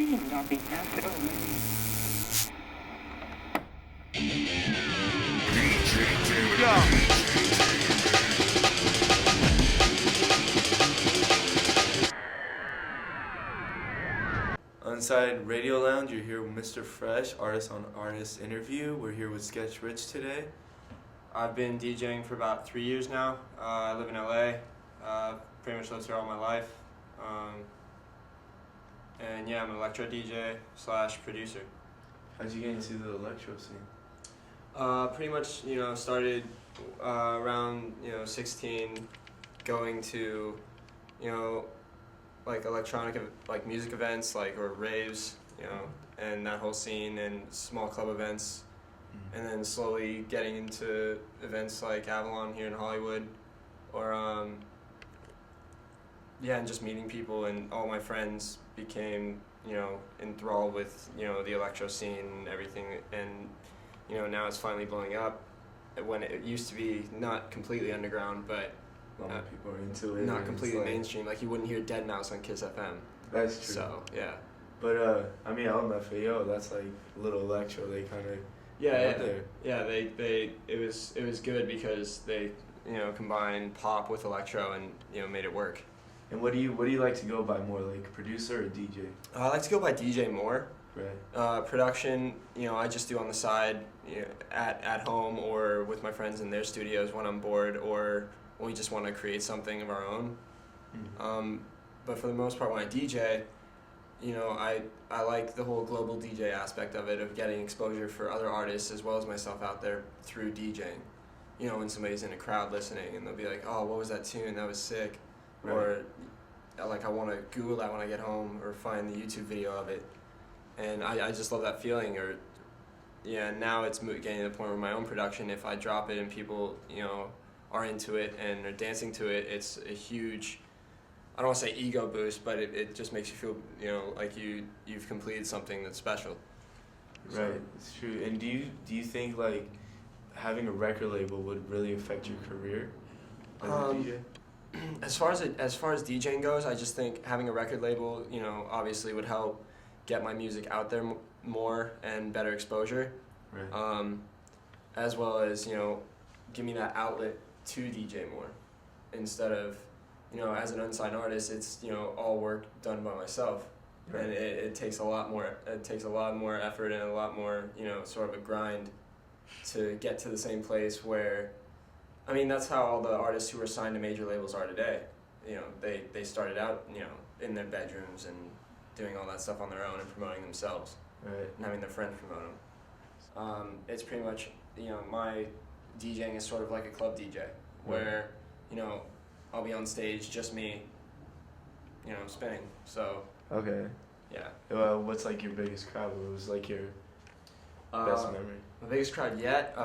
bestämd av mina drömmar. Inside Radio Lounge, you're here with Mr. Fresh, artist on artist interview. We're here with Sketch Rich today. I've been DJing for about 3 years now. I live in LA. Pretty much lived here all my life. And yeah, I'm an electro DJ / producer. How'd you get into the electro scene? Pretty much, started around 16, going to, like electronic like music events or raves, and that whole scene and small club events. And then slowly getting into events like Avalon here in Hollywood, or and just meeting people, and all my friends became enthralled with the electro scene and everything, and now it's finally blowing up. When it used to be not completely underground, but a lot of people are into it. Not completely mainstream. Like you wouldn't hear Deadmau5 on Kiss FM. That's true. So yeah. But LMFAO, that's like little electro. They kind of it was good because they combined pop with electro and made it work. And what do you like to go by more, like producer or DJ? I like to go by DJ more. Right. Production, I just do on the side, at home or with my friends in their studios when I'm bored, or when we just want to create something of our own. Mm-hmm. But for the most part, when I DJ, I like the whole global DJ aspect of it, of getting exposure for other artists as well as myself out there through DJing. When somebody's in a crowd listening and they'll be like, oh, what was that tune? That was sick. Right. Or I want to Google that when I get home or find the YouTube video of it. And I just love that feeling. Or now it's getting to the point where my own production, if I drop it and people, are into it and are dancing to it, it's a huge, I don't want to say ego boost, but it just makes you feel, like you've completed something that's special. So. Right, it's true. And do you think like having a record label would really affect your career as a DJ? As far as DJing goes, I just think having a record label, obviously would help get my music out there more and better exposure. Right. As well as give me that outlet to DJ more, instead of as an unsigned artist, it's all work done by myself. Right. And it takes a lot more. It takes a lot more effort and a lot more sort of a grind to get to the same place where, I mean, that's how all the artists who are signed to major labels are today. They started out in their bedrooms and doing all that stuff on their own and promoting themselves. Right. And having their friends promote them. It's pretty much my DJing is sort of like a club DJ, where I'll be on stage, just me, spinning. So. Okay. Yeah. Well, what's like your biggest crowd? What was like your best memory? My biggest crowd yet?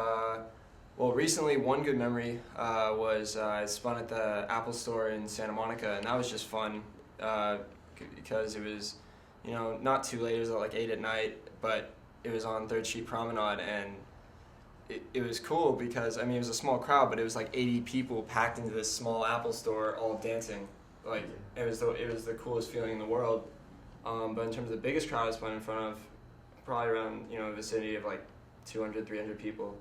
Well, recently one good memory was I spun at the Apple Store in Santa Monica, and that was just fun because it was, not too late. It was at like 8 at night, but it was on 3rd Street Promenade, and it was cool because, it was a small crowd, but it was like 80 people packed into this small Apple Store all dancing. Like, it was the coolest feeling in the world. But in terms of the biggest crowd I spun in front of, probably around, the vicinity of like 200, 300 people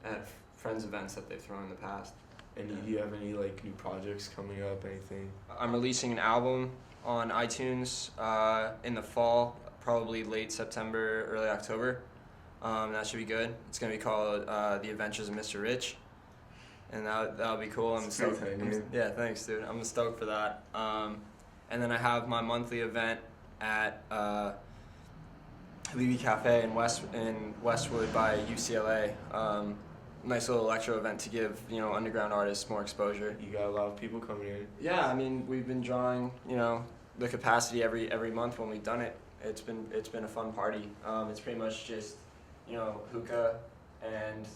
at friends events that they've thrown in the past. And do you have any like new projects coming up, anything? I'm releasing an album on iTunes in the fall, probably late September, early October. That should be good. It's going to be called The Adventures of Mr. Rich. And that'll be cool. I'm stoked. Yeah, thanks, dude. I'm stoked for that. And then I have my monthly event at Levy Cafe in Westwood by UCLA. Nice little electro event to give underground artists more exposure. You got a lot of people coming in. Yeah, we've been drawing the capacity every month when we've done it. It's been a fun party. It's pretty much just hookah and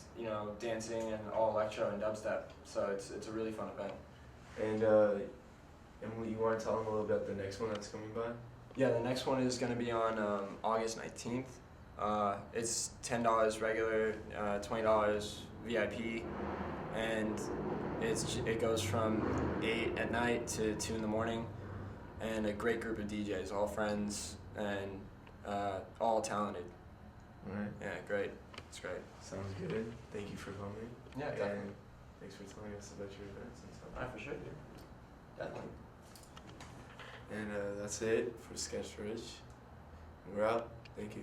dancing and all electro and dubstep. So it's a really fun event. And you want to tell them a little bit about the next one that's coming by? Yeah, the next one is going to be on August 19th. It's $10 regular, $20 VIP, and it goes from 8 at night to 2 in the morning, and a great group of DJs, all friends, and all talented. Alright. Yeah, great. It's great. Sounds good. Thank you for coming. Yeah, And definitely. thanks for telling us about your events and stuff. For sure, dude. Definitely. And that's it for Sketch Rich. We're out. Thank you.